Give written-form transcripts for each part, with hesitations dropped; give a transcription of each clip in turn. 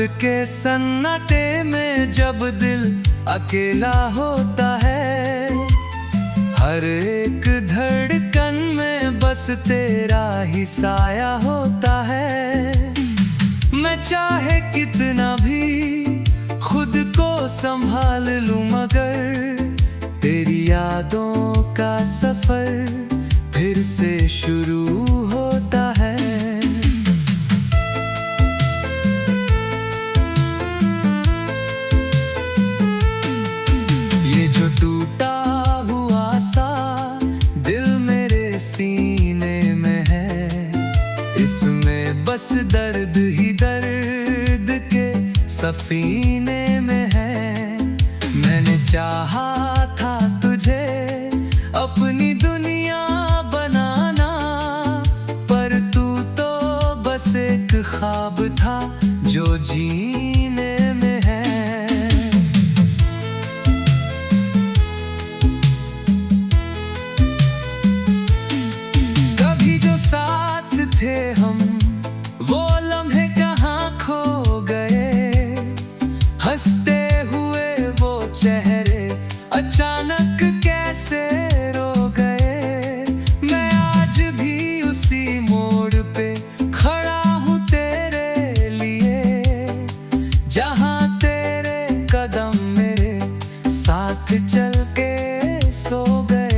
के सन्नाटे में जब दिल अकेला होता है, हर एक धड़कन में बस तेरा ही साया होता है। मैं चाहे कितना भी खुद को संभाल लूं, मगर तेरी यादों का सफर फिर से शुरू होता है। ये जो टूटा हुआ सा दिल मेरे सीने में है, इसमें बस दर्द ही दर्द के सफीने में है। मैंने चाहा था तुझे अपनी दुनिया बनाना, पर तू तो बस एक ख्वाब था जो जीने में है। कभी जो साथ थे हम, वो लम्हे कहाँ खो गए। हंसते हुए वो चेहरे अचानक कैसे रो गए। मैं आज भी उसी मोड़ पे खड़ा हूँ तेरे लिए, जहाँ तेरे कदम मेरे साथ चल के सो गए।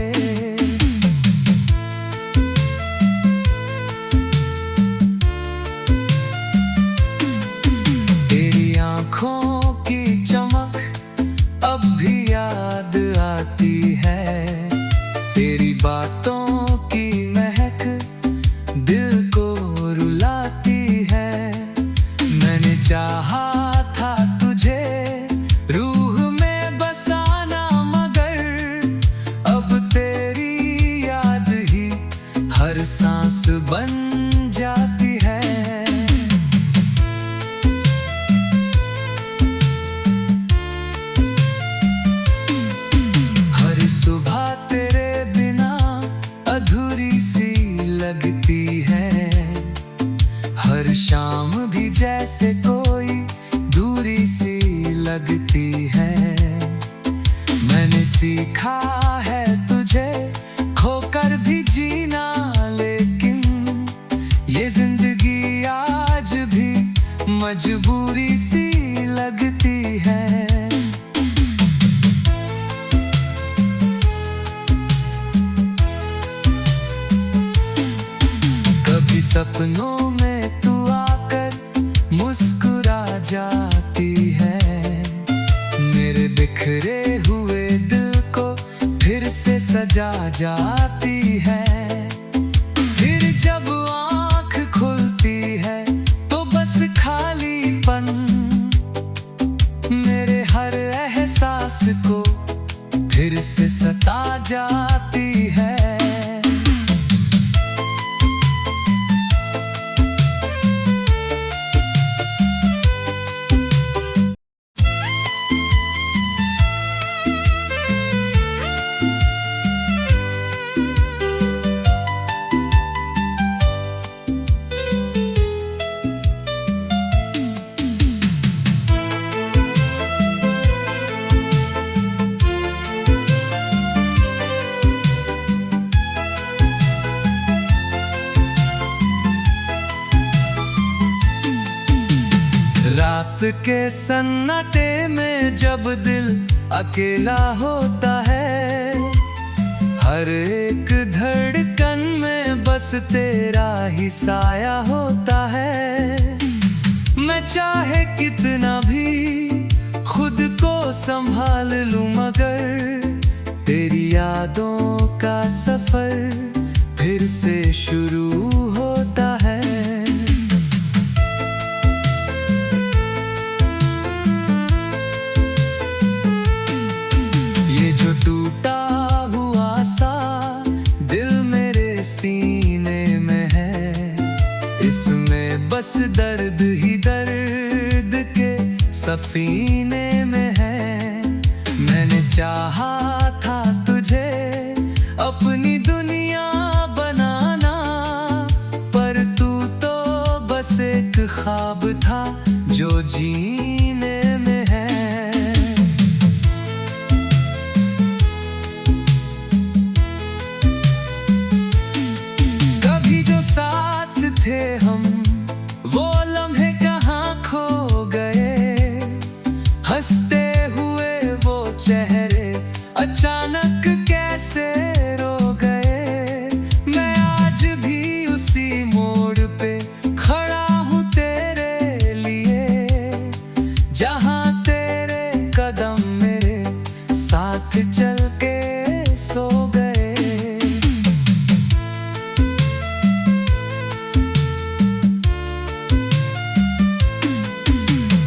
तेरी आँखों की चमक अब भी याद आती है, तेरी बातों की महक दिल को रुलाती है। मैंने चाहा था तुझे रूह में बसाना, मगर अब तेरी याद ही हर सांस बन जाती है। सुबह तेरे बिना अधूरी सी लगती है, हर शाम भी जैसे कोई दूरी सी लगती है। मैंने सीखा है तुझे खोकर भी जीना, लेकिन ये जिंदगी आज भी मजबूरी सी लगती है। सपनों में तू आकर मुस्कुरा जाती है, मेरे बिखरे हुए दिल को फिर से सजा जाती है। फिर जब आँख खुलती है तो बस खालीपन मेरे हर एहसास को फिर से सता जाती है। रात के सन्नाटे में जब दिल अकेला होता है, हर एक धड़कन में बस तेरा ही साया होता है। मैं चाहे कितना भी खुद को संभाल लूं, मगर तेरी यादों का सफर फिर से शुरू होता है। ये जो टूटा हुआ सा दिल मेरे सीने में है, इसमें बस दर्द ही दर्द के सफीने में है। मैंने चाहा था तुझे अपनी दुनिया बनाना, पर तू तो बस एक ख्वाब था जो जीने में है। कभी जो साथ थे हम, वो लम्हे कहाँ खो गए। हंसते हुए वो चेहरे अचानक कैसे रो गए। मैं आज भी उसी मोड़ पे खड़ा हूँ तेरे लिए, जहाँ तेरे कदम मेरे साथ चल के सो गए।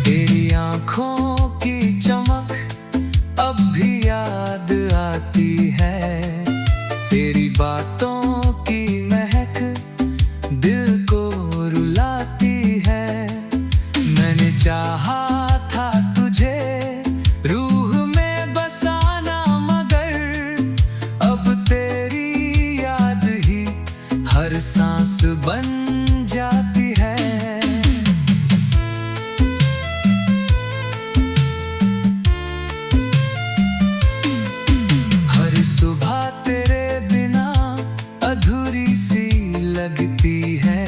तेरी आँखों की चमक अब भी याद आती है। तेरी बातों की महक दिल को रुलाती है। मैंने चाहा था तुझे रूह में बसाना, मगर अब तेरी याद ही हर सांस बन जाती है। सुबह तेरे बिना अधूरी सी लगती है।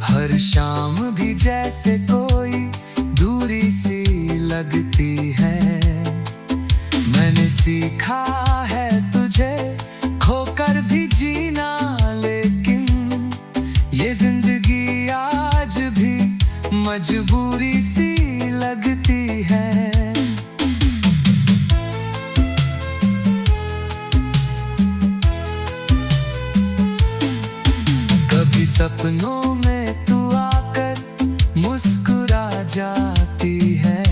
हर शाम भी जैसे कोई दूरी सी लगती है। मैंने सीखा है तुझे खोकर भी जीना, लेकिन ये जिंदगी आज भी मजबूरी सी लगती है। कभी सपनों में तू आकर मुस्कुरा जाती है।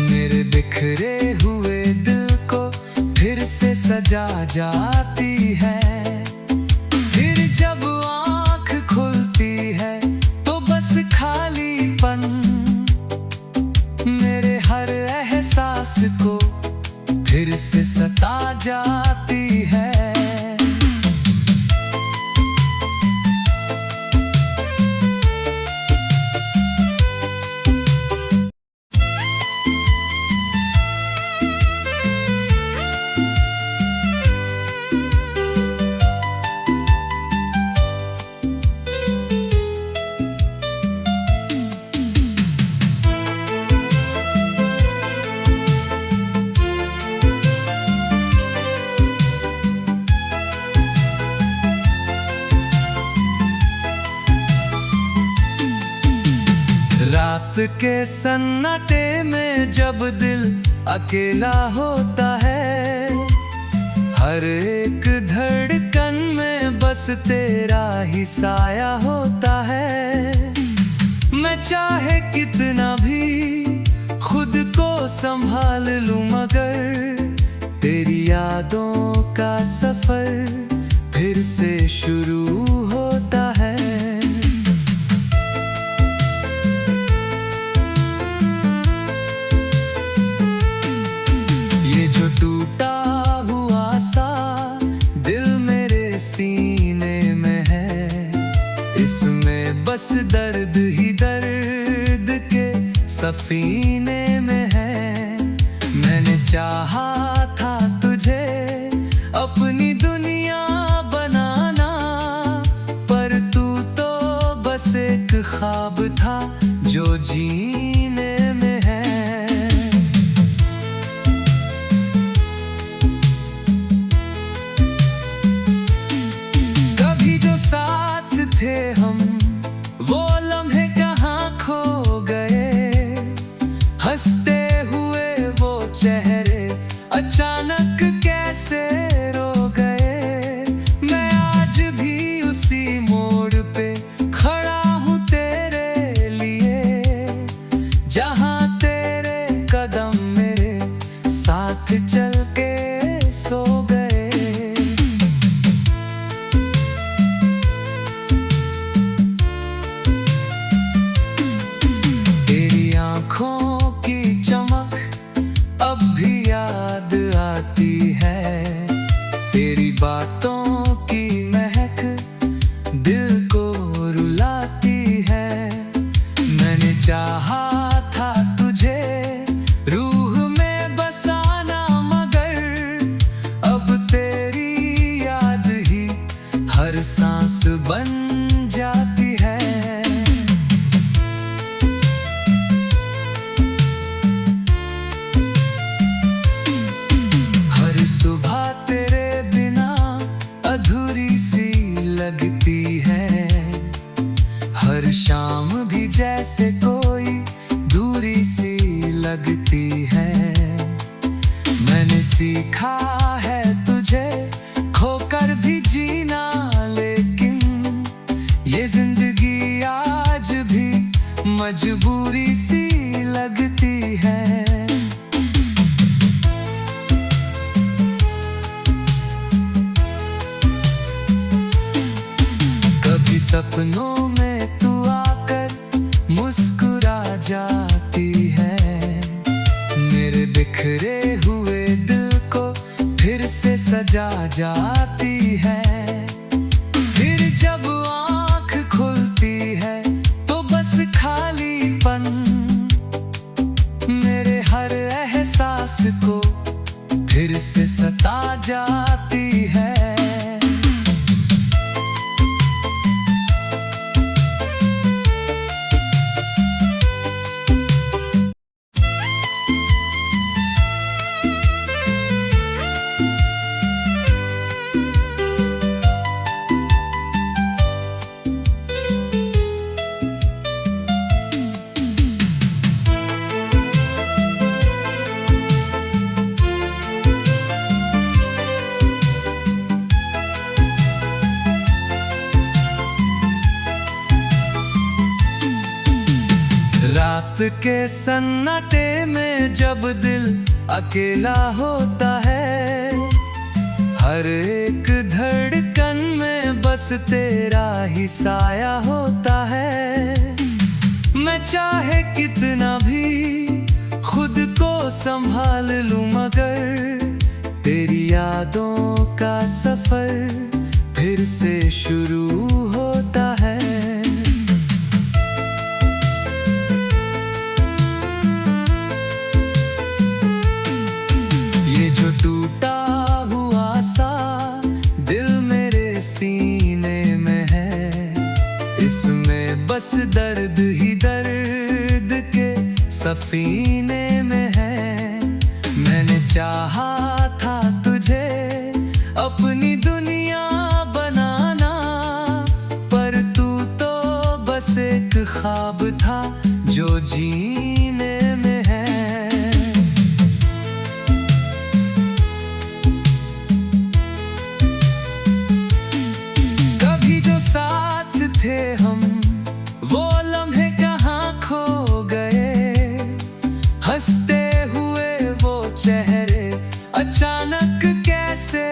मेरे बिखरे हुए दिल को फिर से सजा जाती है। फिर जब आँख खुलती है तो बस खालीपन मेरे हर एहसास को फिर से सता जाती है। रात के सन्नाटे में जब दिल अकेला होता है, हर एक धड़कन में बस तेरा ही साया होता है। मैं चाहे कितना भी खुद को संभाल लूं, मगर तेरी यादों का सफर फिर से शुरू होता है। जो टूटा हुआ सा दिल मेरे सीने में है, इसमें बस दर्द ही दर्द के सफीने में है। मैंने चाहा था तुझे अपनी दुनिया बनाना, पर तू तो बस एक ख्वाब था जो जीने में है। साथ थे हम, वो लम्हे कहाँ खो गए। हंसते हुए वो चेहरे अचानक कैसे रो गए। मैं आज भी उसी मोड़ पे खड़ा हूँ तेरे लिए, जहाँ तेरे कदम मेरे साथ चल के सो गए। आँखों की चमक अब भी याद आती है। तेरी बातों की महक दिल को रुलाती है। मैंने लगती है। मैंने सीखा है तुझे खोकर भी जीना, लेकिन ये जिंदगी आज भी मजबूरी सी लगती है। कभी सपनों में तू आकर मुस्कुरा जाती है, मेरे बिखरे हुए दिल को फिर से सजा जाती है। फिर जब आँख खुलती है तो बस खालीपन मेरे हर एहसास को फिर से सता जाती है। रात के सन्नाटे में जब दिल अकेला होता है, हर एक धड़कन में बस तेरा ही साया होता है। मैं चाहे कितना भी खुद को संभाल लूं, मगर तेरी यादों का सफर फिर से शुरू होता है। ये जो टूटा हुआ सा दिल मेरे सीने में है, इसमें बस दर्द ही दर्द के सफीने में है। मैंने चाहा था तुझे अपनी दुनिया बनाना, पर तू तो बस एक ख्वाब था जो जीने में है। थे हम वो लम्हे कहाँ खो गए, हंसते हुए वो चेहरे अचानक कैसे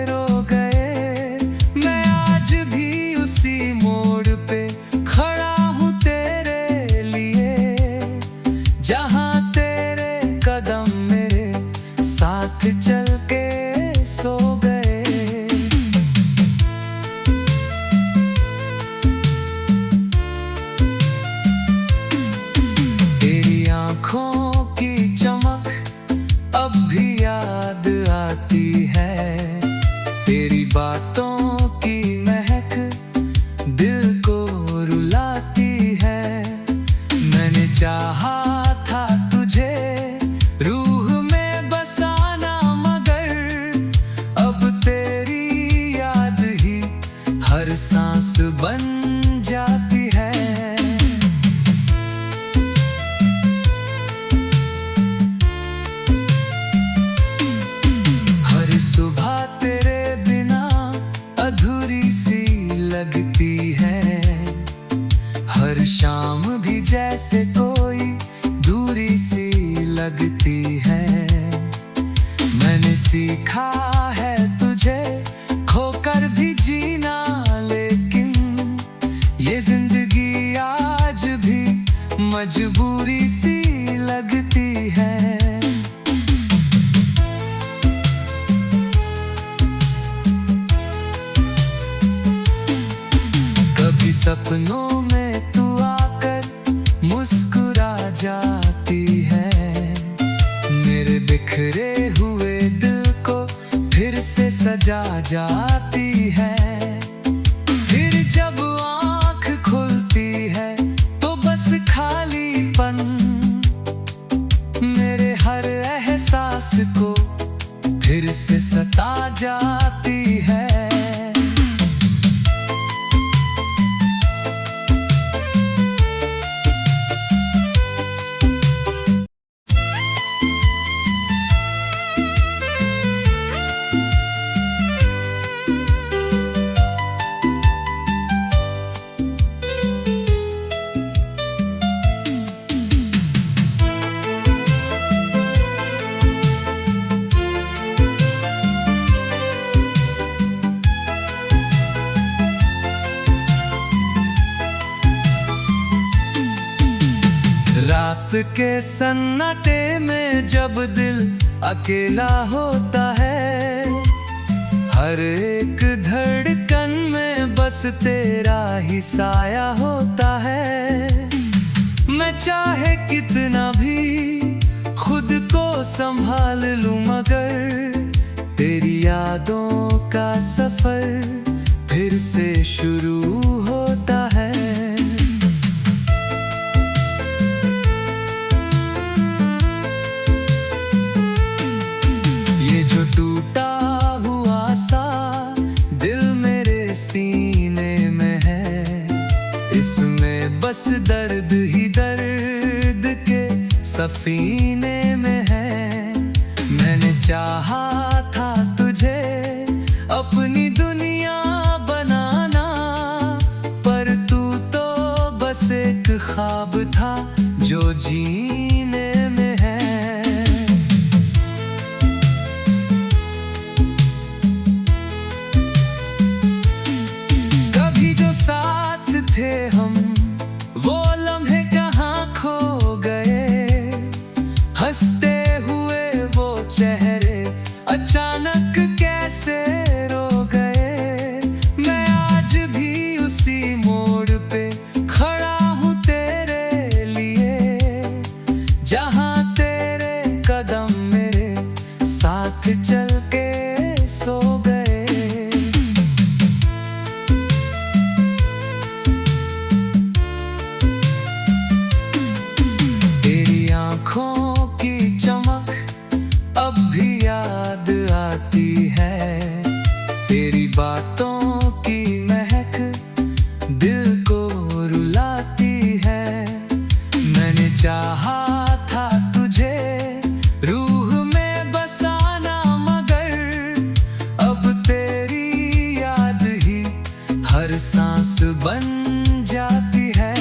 रो गए। मैं आज भी उसी मोड़ पे खड़ा हूँ तेरे लिए, जहाँ तेरे कदम मेरे साथ चल के सो गए। आँखों की चमक अब भी याद आती है, तेरी बातों की महक दिल को रुलाती है। मैंने चाहा था तुझे रूह में बसाना, मगर अब तेरी याद ही हर सांस बन जाती है। सुबह तेरे बिना अधूरी सी लगती है, हर शाम भी जैसे कोई दूरी सी लगती है। मैंने सीखा है तुझे खोकर भी जीना, लेकिन ये जिंदगी आज भी मजबूरी सी लगती है। कभी सपनों में तू आकर मुस्कुरा जाती है, मेरे बिखरे हुए दिल को फिर से सजा जाती है। फिर जब आँख खुलती है तो बस खालीपन मेरे हर एहसास को फिर से सता जाती है। के सन्नाटे में जब दिल अकेला होता है, हर एक धड़कन में बस तेरा ही साया होता है। मैं चाहे कितना भी खुद को संभाल लूं, मगर तेरी यादों का सफर फिर से शुरू होता है। ये जो टूटा हुआ सा दिल मेरे सीने में है, इसमें बस दर्द ही दर्द के सफीने में है। मैंने चाहा था तुझे अपनी दुनिया बनाना, पर तू तो बस एक ख्वाब था जो जीने में है। कभी जो साथ थे हम, वो लम्हे कहाँ खो गए। हंसते हुए वो चेहरे अचानक कैसे रो गए। मैं आज भी उसी मोड़ पे खड़ा हूँ तेरे लिए, जहाँ तेरे कदम मेरे साथ चल के सो गए। तेरी आँखों की चमक अब भी याद आती है, तेरी बातों की महक दिल को रुलाती है। मैंने चाहा था तुझे रूह में बसाना, मगर अब तेरी याद ही हर सांस बन जाती है।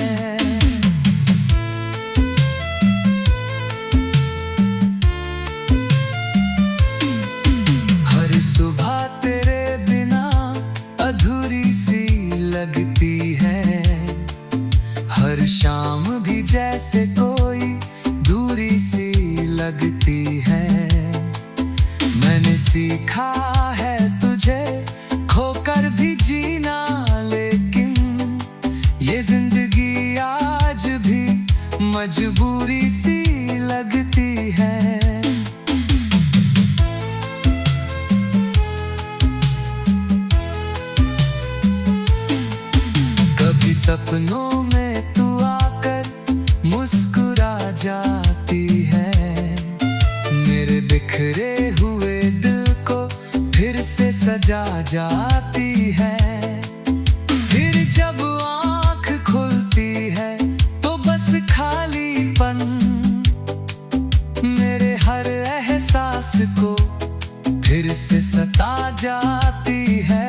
सुबह तेरे बिना अधूरी सी लगती है, हर शाम भी जैसे कोई दूरी सी लगती है। मैंने सीखा है तुझे खोकर भी जीना, लेकिन ये जिंदगी आज भी मजबूरी सी लगती है। सपनों में तू आकर मुस्कुरा जाती है, मेरे बिखरे हुए दिल को फिर से सजा जाती है। फिर जब आँख खुलती है तो बस खालीपन मेरे हर एहसास को फिर से सता जाती है।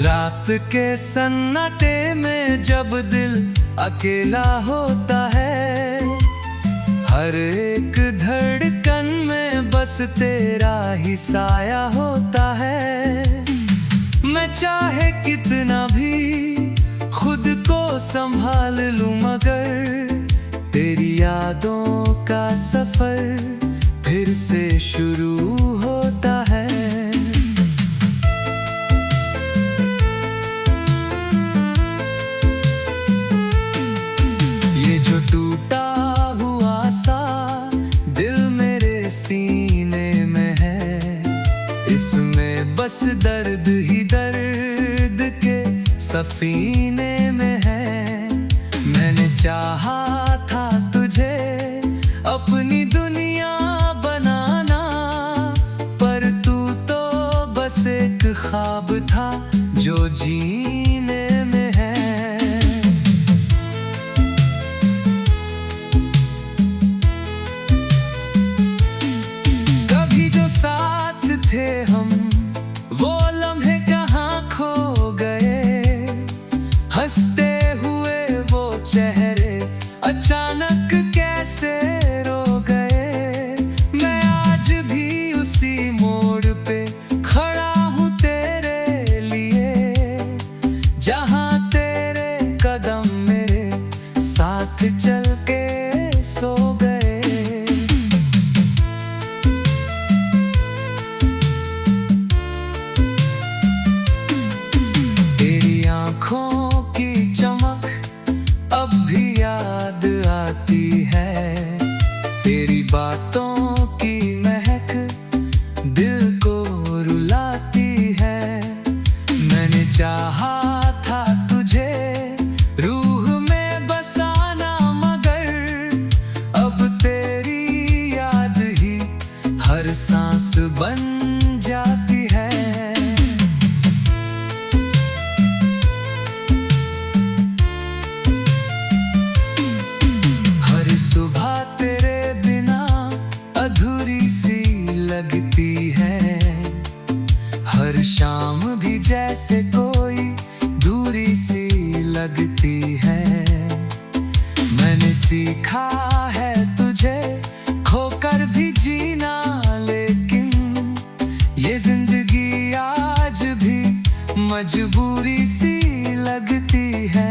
रात के सन्नाटे में जब दिल अकेला होता है, हर एक धड़कन में बस तेरा ही साया होता है। मैं चाहे कितना भी खुद को संभाल लूं, मगर तेरी यादों का सफर फिर से शुरू होता है। ये जो टूटा हुआ सा दिल मेरे सीने में है, इसमें बस दर्द ही दर्द के सफीने में है। मैंने चाहा था तुझे अपनी दुनिया बनाना, पर तू तो बस एक ख्वाब था जो जीने में है। कभी जो साथ थे हम, वो लम्हे कहाँ खो गए। हंसते हुए वो चेहरे अचानक कैसे रो गए। मैं आज भी उसी मोड़ पे खड़ा हूँ तेरे लिए, जहाँ तेरे कदम मेरे साथ चल के सो गए। तेरी आँखों की चमक अब भी याद आती है। तेरी बातों की महक दिल को रुलाती है। मैंने चाहा था तुझे रूह में बसाना, मगर अब तेरी याद ही हर सांस बन जाती है। हर सुबह तेरे बिना अधूरी सी लगती है। हर शाम भी जैसे कोई दूरी सी लगती है। मैंने सीखा है तुझे खोकर भी जीना, लेकिन ये जिंदगी आज भी मजबूरी सी लगती है।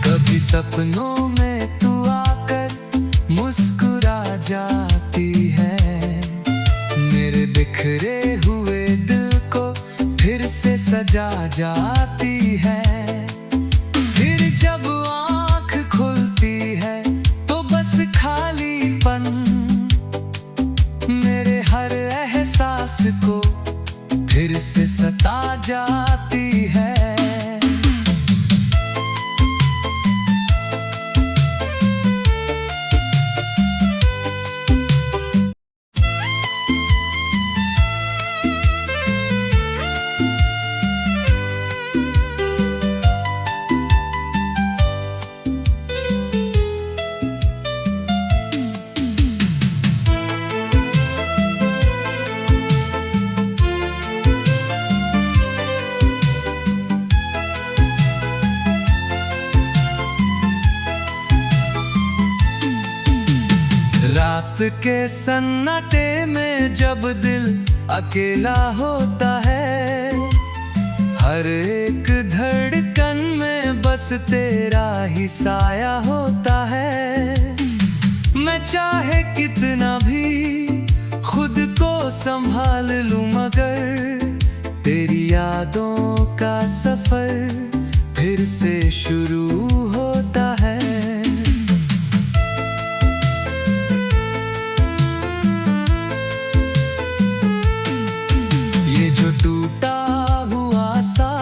कभी सपनों में तू आकर मुस्कुरा जाती है। मेरे बिखरे हुए दिल को फिर से सजा जाती है। फिर जब आँख खुलती है तो बस खालीपन मेरे हर एहसास को फिर से सता जाती है। रात के सन्नाटे में जब दिल अकेला होता है, हर एक धड़कन में बस तेरा ही साया होता है। मैं चाहे कितना भी खुद को संभाल लूं, मगर तेरी यादों का सफर फिर से शुरू होता है। जो टूटा हुआ सा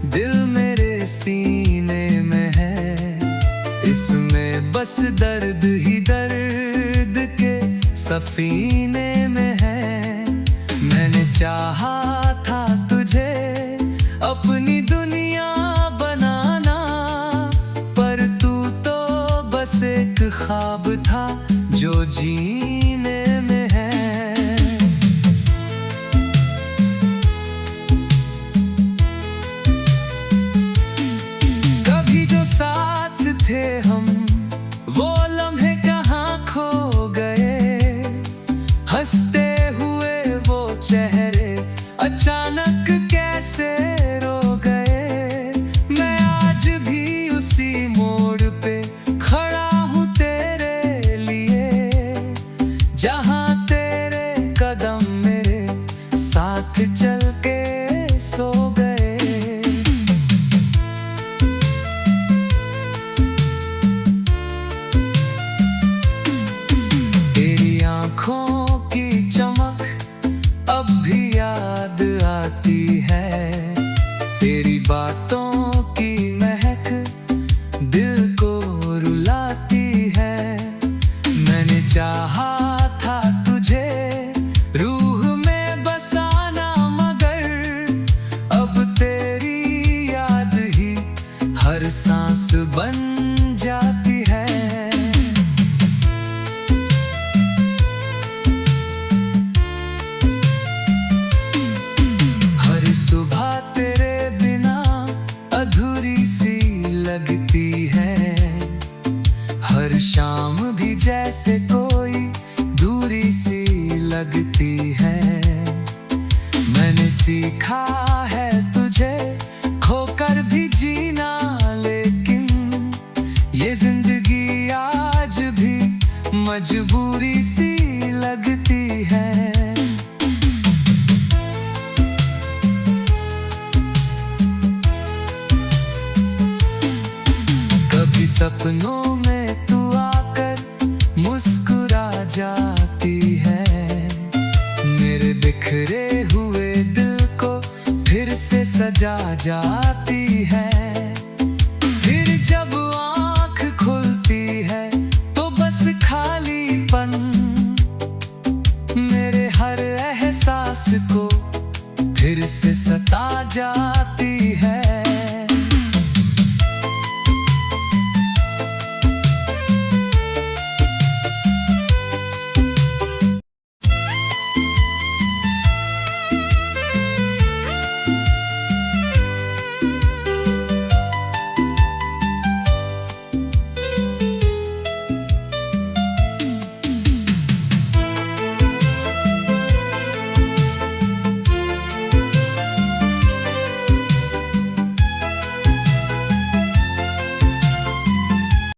दिल मेरे सीने में है, इसमें बस दर्द ही दर्द के सफीने में है। मैंने चाहा था तुझे अपनी दुनिया बनाना, पर तू तो बस एक ख्वाब था जो जीने में है। साथ थे हम, वो लम्हे कहाँ खो गए। हंसते हुए वो चेहरे अचानक कैसे रो गए। मैं आज भी उसी मोड़ पे खड़ा हूँ तेरे लिए, जहाँ तेरे कदम मेरे साथ चल के सो गए। आँखों की चमक अब भी याद आती है। तेरी बातों की महक दिल को रुलाती है। मैंने लगती है। मैंने सीखा है तुझे खोकर भी जीना, लेकिन ये जिंदगी आज भी मजबूरी सी लगती है। कभी सपनों में तू आकर मुस्कुरा जाती है, मेरे बिखरे हुए दिल को फिर से सजा जा